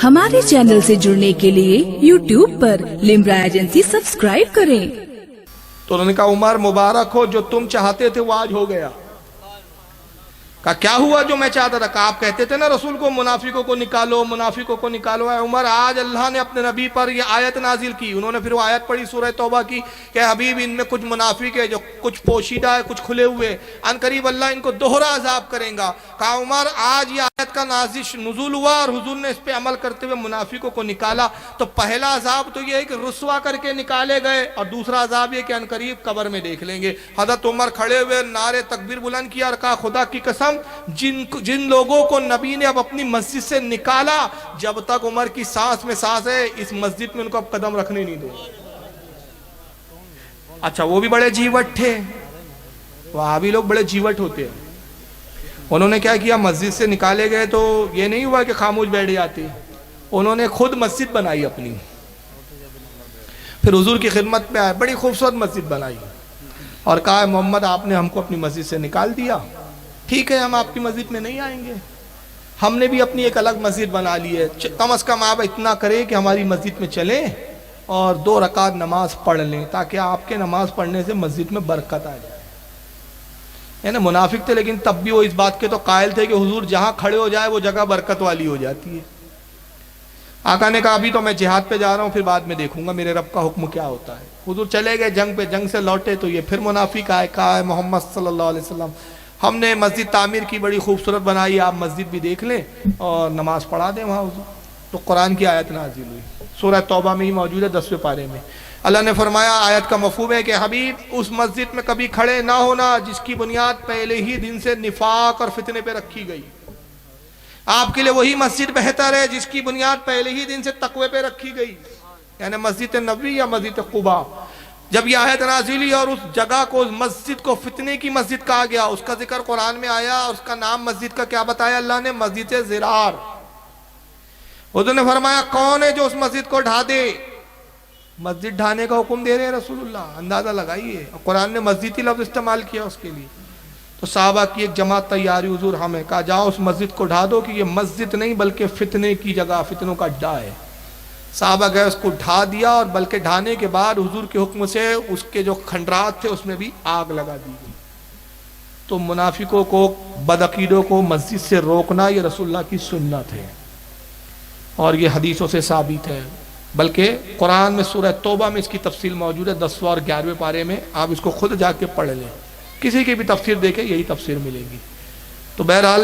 ہمارے چینل سے جڑنے کے لیے YouTube پر لمرا ایجنسی سبسکرائب کریں۔ تو انہوں نے کہا عمر مبارک ہو، جو تم چاہتے تھے وہ آج ہو گیا۔ کہا کیا ہوا جو میں چاہتا تھا؟ کہا آپ کہتے تھے نا رسول کو منافقوں کو نکالو، منافقوں کو نکالو۔ اے عمر آج اللہ نے اپنے نبی پر یہ آیت نازل کی۔ انہوں نے پھر وہ آیت پڑھی سورہ توبہ کی کہ حبیب ان میں کچھ منافق ہے جو کچھ پوشیدہ ہے کچھ کھلے ہوئے، ان قریب اللہ ان کو دوہرا عذاب کریں گا۔ کہا عمر آج یہ آیت کا نزول ہوا اور حضور نے اس پہ عمل کرتے ہوئے منافقوں کو نکالا، تو پہلا عذاب تو یہ ہے کہ رسوا کر کے نکالے گئے، اور دوسرا عذاب یہ کہ ان قریب قبر میں دیکھ لیں گے۔ حضرت عمر کھڑے ہوئے نعرے تکبیر بلند کیا اور کہا خدا کی قسم جن لوگوں کو نبی نے اب اپنی مسجد سے نکالا، جب تک عمر کی سانس میں سانس ہے اس مسجد میں ان کو اب قدم رکھنے نہیں دو۔ اچھا وہ بھی بڑے جیوٹ تھے، وہابی لوگ بڑے جیوٹ ہوتے ہیں۔ انہوں نے کیا کیا؟ مسجد سے نکالے گئے تو یہ نہیں ہوا کہ خاموش بیٹھ جاتے، انہوں نے خود مسجد بنائی اپنی، پھر حضور کی خدمت میں آئے، بڑی خوبصورت مسجد بنائی اور کہا محمد آپ نے ہم کو اپنی مسجد سے نکال دیا، ٹھیک ہے ہم آپ کی مسجد میں نہیں آئیں گے، ہم نے بھی اپنی ایک الگ مسجد بنا لی ہے، کم از کم آپ اتنا کریں کہ ہماری مسجد میں چلیں اور 2 رکعت نماز پڑھ لیں تاکہ آپ کے نماز پڑھنے سے مسجد میں برکت آ جائے۔ یعنی منافق تھے لیکن تب بھی وہ اس بات کے تو قائل تھے کہ حضور جہاں کھڑے ہو جائے وہ جگہ برکت والی ہو جاتی ہے۔ آقا نے کہا ابھی تو میں جہاد پہ جا رہا ہوں، پھر بعد میں دیکھوں گا میرے رب کا حکم کیا ہوتا ہے۔ حضور چلے گئے جنگ پہ، جنگ سے لوٹے تو یہ پھر منافق آئے، کہا محمد صلی اللہ علیہ وسلم ہم نے مسجد تعمیر کی بڑی خوبصورت بنائی، آپ مسجد بھی دیکھ لیں اور نماز پڑھا دیں وہاں حضور۔ تو قرآن کی آیت نازل ہوئی، سورہ توبہ میں ہی موجود ہے 10ویں پارے میں۔ اللہ نے فرمایا آیت کا مفہوم ہے کہ حبیب اس مسجد میں کبھی کھڑے نہ ہونا جس کی بنیاد پہلے ہی دن سے نفاق اور فتنے پہ رکھی گئی۔ آپ کے لیے وہی مسجد بہتر ہے جس کی بنیاد پہلے ہی دن سے تقوی پہ رکھی گئی، یعنی مسجد نبوی یا مسجد قباء۔ جب یہ آیت نازل ہوئی اور اس جگہ کو، اس مسجد کو فتنے کی مسجد کہا گیا، اس کا ذکر قرآن میں آیا، اور اس کا نام مسجد کا کیا بتایا اللہ نے؟ مسجد زرار۔ حضور نے فرمایا کون ہے جو اس مسجد کو ڈھا دے؟ مسجد ڈھانے کا حکم دے رہے ہیں رسول اللہ، اندازہ لگائیے، اور قرآن نے مسجد ہی لفظ استعمال کیا اس کے لیے۔ تو صحابہ کی ایک جماعت تیاری، حضور ہمیں کہا جاؤ اس مسجد کو ڈھا دو کہ یہ مسجد نہیں بلکہ فتنے کی جگہ، فتنوں کا اڈا ہے۔ صحابہ گئے اس کو ڈھا دیا، اور بلکہ ڈھانے کے بعد حضور کے حکم سے اس کے جو کھنڈرات تھے اس میں بھی آگ لگا دی گئی۔ تو منافقوں کو، بدعقیدوں کو مسجد سے روکنا یہ رسول اللہ کی سنت ہے، اور یہ حدیثوں سے ثابت ہے، بلکہ قرآن میں سورہ توبہ میں اس کی تفصیل موجود ہے 10 اور 11ویں پارے میں، آپ اس کو خود جا کے پڑھ لیں، کسی کی بھی تفسیر دیکھیں یہی تفسیر ملے گی۔ تو بہرحال،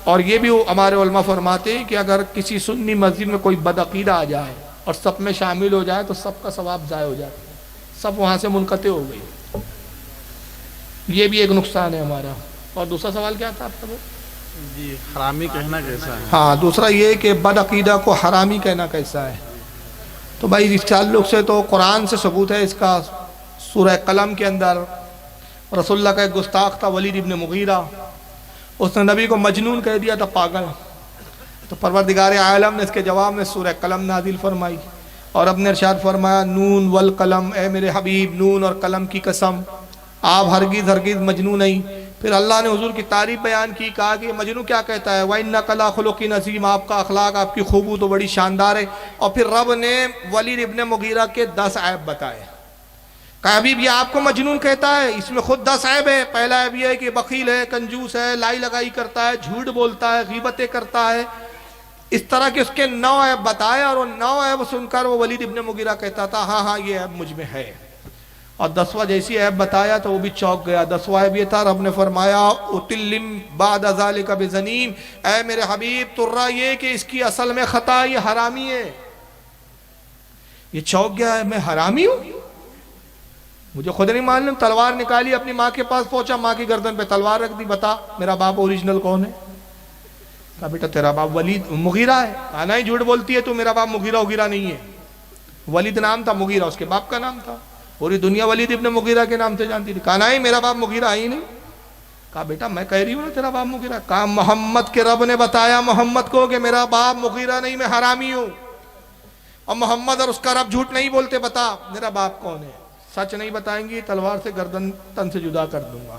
اور یہ بھی ہمارے علماء فرماتے ہیں کہ اگر کسی سنی مسجد میں کوئی بدعقیدہ آ جائے اور سب میں شامل ہو جائے تو سب کا ثواب ضائع ہو جاتا ہے، سب وہاں سے منقطع ہو گئی، یہ بھی ایک نقصان ہے ہمارا۔ اور دوسرا سوال کیا تھا آپ کا؟ جی حرامی کہنا کیسا ہے؟ ہاں دوسرا یہ کہ بدعقیدہ کو حرامی کہنا کیسا ہے؟ تو بھائی اس تعلق سے تو قرآن سے ثبوت ہے اس کا۔ سورہ قلم کے اندر رسول اللہ کا ایک گستاخ تھا ولید ابن مغیرہ، اس نے نبی کو مجنون کہہ دیا تھا، پاگل۔ تو پروردگار عالم نے اس کے جواب میں سورہ قلم نازل فرمائی، اور اپنے ارشاد فرمایا نون والقلم، اے میرے حبیب نون اور قلم کی قسم، آپ ہرگز ہرگز مجنون نہیں۔ پھر اللہ نے حضور کی تعریف بیان کی، کہا کہ یہ مجنون کیا کہتا ہے، وَإِنَّكَ لَخُلُقٍ عَظِيمٍ، آپ کا اخلاق، آپ کی خوبو تو بڑی شاندار ہے۔ اور پھر رب نے ولید ابن مغیرہ کے 10 عیب بتائے، کہ حبیب یہ آپ کو مجنون کہتا ہے، اس میں خود 10 عیب ہے۔ پہلا عیب یہ ہے کہ بخیل ہے، کنجوس ہے، لائی لگائی کرتا ہے، جھوٹ بولتا ہے، غیبتیں کرتا ہے، اس طرح کے اس کے 9 عیب بتائے، اور وہ 9 عیب سن کر وہ ولید ابن مغیرہ کہتا تھا ہاں ہاں یہ عیب مجھ میں ہے۔ اور 10واں جیسی عیب بتایا تو وہ بھی چوک گیا۔ 10واں عیب یہ تھا، رب نے فرمایا اُتِلِّم بَعْدَ ذَلِكَ بِزَنِيمٍ، اے میرے حبیب ترہ یہ کہ اس کی اصل میں خطا، یہ حرامی ہے۔ یہ چوک گیا ہے، میں حرامی ہوں، مجھے خود نہیں معلوم۔ تلوار نکالی، اپنی ماں کے پاس پہنچا، ماں کی گردن پہ تلوار رکھ دی، بتا میرا باپ اوریجنل کون ہے؟ کہا بیٹا تیرا باپ ولید مغیرہ ہے۔ کہا نہیں جھوٹ بولتی ہے تو، میرا باپ مغیرہ نہیں ہے، ولید نام تھا، مغیرہ اس کے باپ کا نام تھا، پوری دنیا ولید ابن مغیرہ کے نام سے جانتی تھی۔ کہا نہیں میرا باپ مغیرہ ہی نہیں۔ کہا بیٹا میں کہہ رہی ہوں نا تیرا باپ مغیرہ۔ کہا محمد کے رب نے بتایا محمد کو کہ میرا باپ مغیرہ نہیں، میں حرامی ہوں، اور محمد اور اس کا رب جھوٹ نہیں بولتے، بتا میرا باپ کون ہے؟ سچ نہیں بتائیں گی تلوار سے گردن تن سے جدا کر دوں گا۔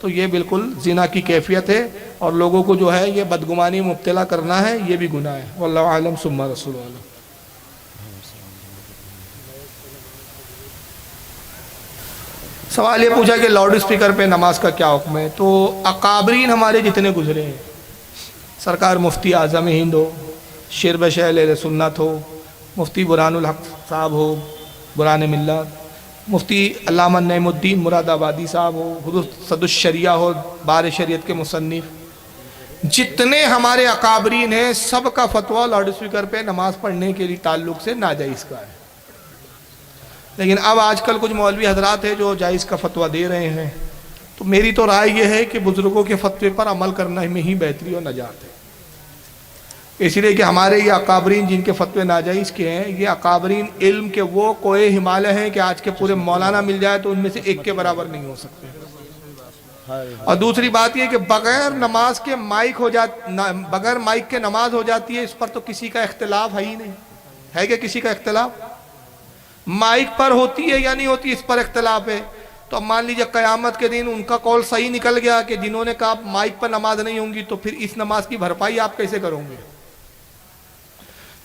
تو یہ بالکل زنا کی کیفیت ہے اور لوگوں کو جو ہے یہ بدگمانی میں مبتلا کرنا ہے، یہ بھی گناہ ہے۔ واللہ عالم ثم رسول عالم۔ سوال یہ پوچھا کہ لاؤڈ اسپیکر پہ نماز کا کیا حکم ہے؟ تو اکابرین ہمارے جتنے گزرے ہیں، سرکار مفتی اعظم ہند ہو، شیر بشیل اہل سنت ہو، مفتی برہان الحق صاحب ہو برہان ملت، مفتی علامہ نعیم الدین مراد آبادی صاحب ہو، حضرت صد الشریعہ ہو بار شریعت کے مصنف، جتنے ہمارے اکابرین ہیں سب کا فتویٰ لاؤڈ اسپیکر پہ نماز پڑھنے کے لیے تعلق سے ناجائز کا ہے۔ لیکن اب آج کل کچھ مولوی حضرات ہیں جو جائز کا فتویٰ دے رہے ہیں، تو میری تو رائے یہ ہے کہ بزرگوں کے فتوے پر عمل کرنا میں ہی بہتری اور نجات ہے، اس لیے کہ ہمارے یہ اکابرین جن کے فتوے ناجائز کے ہیں، یہ اکابرین علم کے وہ کوئے ہمالیہ ہیں کہ آج کے پورے مولانا مل جائے تو ان میں سے ایک کے برابر نہیں ہو سکتے۔ اور دوسری بات یہ کہ بغیر نماز کے بغیر مائک کے نماز ہو جاتی ہے، اس پر تو کسی کا اختلاف ہے ہی نہیں، ہے کہ کسی کا اختلاف؟ مائک پر ہوتی ہے یا نہیں ہوتی اس پر اختلاف ہے۔ تو اب مان لیجئے قیامت کے دن ان کا قول صحیح نکل گیا کہ جنہوں نے کہا مائک پر نماز نہیں ہوں گی، تو پھر اس نماز کی بھرپائی آپ کیسے کرو گے؟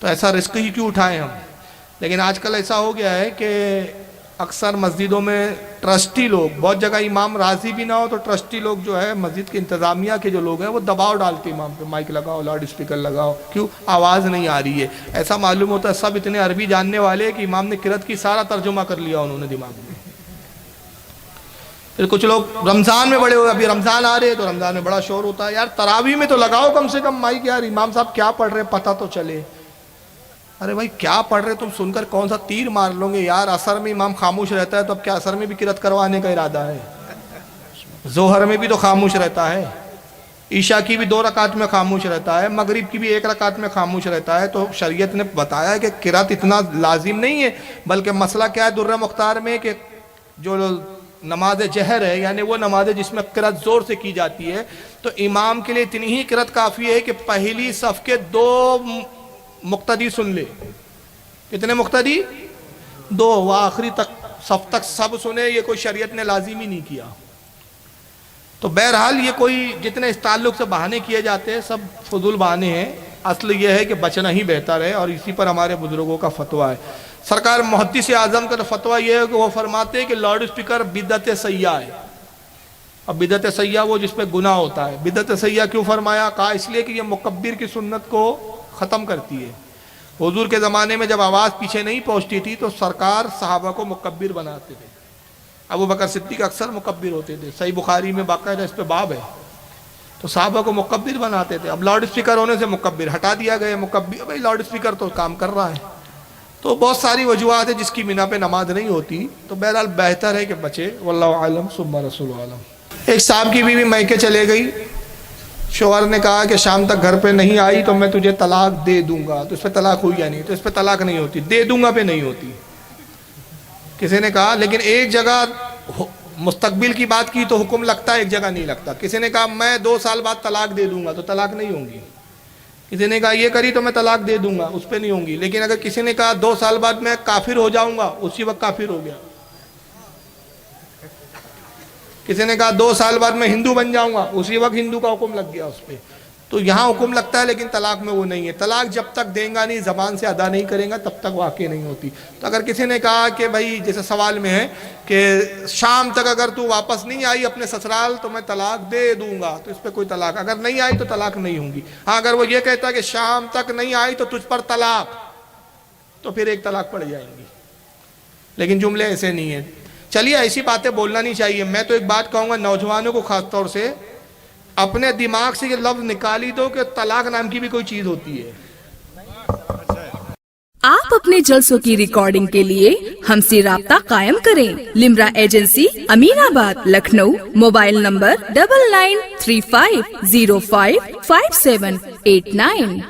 تو ایسا رسک ہی کیوں اٹھائیں ہم؟ لیکن آج کل ایسا ہو گیا ہے کہ اکثر مسجدوں میں ٹرسٹی لوگ، بہت جگہ امام راضی بھی نہ ہو تو ٹرسٹی لوگ جو ہے مسجد کے انتظامیہ کے جو لوگ ہیں وہ دباؤ ڈالتے ہیں امام پہ، مائک لگاؤ، لاؤڈ اسپیکر لگاؤ، کیوں؟ آواز نہیں آ رہی ہے۔ ایسا معلوم ہوتا ہے سب اتنے عربی جاننے والے ہیں کہ امام نے قرأت کی سارا ترجمہ کر لیا انہوں نے دماغ میں۔ پھر کچھ لوگ رمضان میں بڑے ہوئے، ابھی رمضان آ رہے ہیں تو رمضان میں بڑا شور ہوتا ہے، یار تراویح میں تو لگاؤ کم سے کم مائک، یار امام صاحب کیا پڑھ رہے ہیں پتہ تو چلے۔ ارے بھائی کیا پڑھ رہے تم سن کر کون سا تیر مار لو گے یار؟ عصر میں امام خاموش رہتا ہے تو اب کیا عصر میں بھی قرأت کروانے کا ارادہ ہے؟ ظہر میں بھی تو خاموش رہتا ہے، عشاء کی بھی 2 رکعت میں خاموش رہتا ہے، مغرب کی بھی 1 رکعت میں خاموش رہتا ہے۔ تو شریعت نے بتایا کہ قرأت اتنا لازم نہیں ہے، بلکہ مسئلہ کیا ہے درہ مختار میں کہ جو نماز جہر ہے، یعنی وہ نماز ہے جس میں قرأت زور سے کی جاتی ہے، تو امام کے لیے اتنی ہی قرأت کافی ہے کہ پہلی صف کے 2 مقتدی سن لے۔ کتنے مقتدی؟ 2، وہ آخری صف تک سب سنے، یہ کوئی شریعت نے لازم ہی نہیں کیا۔ تو بہرحال یہ کوئی جتنے اس تعلق سے بہانے کیے جاتے ہیں سب فضول بہانے ہیں، اصل یہ ہے کہ بچنا ہی بہتر ہے، اور اسی پر ہمارے بزرگوں کا فتویٰ ہے۔ سرکار محدث اعظم کا فتویٰ یہ ہے کہ وہ فرماتے ہیں کہ لاؤڈ اسپیکر بدعت سیاح ہے۔ اب بدعت سیاح وہ جس پہ گناہ ہوتا ہے۔ بدعت سیاح کیوں فرمایا؟ کہا اس لیے کہ یہ مکبر کی سنت کو ختم کرتی ہے۔ حضور کے زمانے میں جب آواز پیچھے نہیں پہنچتی تھی تو سرکار صحابہ کو مکبر بناتے تھے۔ ابو بکر صدیق اکثر مکبر ہوتے تھے، صحیح بخاری میں باقاعدہ اس پہ باب ہے۔ تو صحابہ کو مکبر بناتے تھے۔ اب لاؤڈ اسپیکر ہونے سے مکبر ہٹا دیا گیا، مکبر بھائی لاؤڈ اسپیکر تو کام کر رہا ہے۔ تو بہت ساری وجوہات ہیں جس کی بنا پہ نماز نہیں ہوتی، تو بہرحال بہتر ہے کہ بچے۔ واللہ عالم ثم رسول عالم۔ ایک صاحب کی بیوی میکے چلے گئی، شوہر نے کہا کہ شام تک گھر پہ نہیں آئی تو میں تجھے طلاق دے دوں گا۔ تو اس پہ طلاق ہوئی یا نہیں؟ تو اس پہ طلاق نہیں ہوتی، دے دوں گا پہ نہیں ہوتی۔ کسی نے کہا لیکن ایک جگہ مستقبل کی بات کی تو حکم لگتا ہے، ایک جگہ نہیں لگتا۔ کسی نے کہا میں 2 سال بعد طلاق دے دوں گا، تو طلاق نہیں ہوگی۔ کسی نے کہا یہ کری تو میں طلاق دے دوں گا، اس پہ نہیں ہوں گی۔ لیکن اگر کسی نے کہا 2 سال بعد میں کافر ہو جاؤں گا، اسی وقت کافر ہو گیا۔ کسی نے کہا 2 سال بعد میں ہندو بن جاؤں گا، اسی وقت ہندو کا حکم لگ گیا اس پہ۔ تو یہاں حکم لگتا ہے لیکن طلاق میں وہ نہیں ہے۔ طلاق جب تک دیں گا نہیں، زبان سے ادا نہیں کریں گا، تب تک واقع نہیں ہوتی۔ تو اگر کسی نے کہا کہ بھائی جیسے سوال میں ہے کہ شام تک اگر تو واپس نہیں آئی اپنے سسرال تو میں طلاق دے دوں گا، تو اس پہ کوئی طلاق، اگر نہیں آئی تو طلاق نہیں ہوں گی۔ ہاں اگر وہ یہ کہتا ہے کہ شام تک نہیں آئی تو تجھ پر طلاق، تو پھر ایک طلاق پڑ جائیں گی۔ لیکن جملے ایسے نہیں ہیں۔ چلیے ایسی باتیں بولنا نہیں چاہیے۔ میں تو ایک بات کہوں گا نوجوانوں کو خاص طور سے، اپنے دماغ سے یہ لفظ نکالی دو کہ طلاق نام کی بھی کوئی چیز ہوتی ہے۔ آپ اپنے جلسوں کی ریکارڈنگ کے لیے ہم سے رابطہ قائم کریں۔ لمرا ایجنسی، امین آباد، لکھنؤ۔ Mobile number 9935055789۔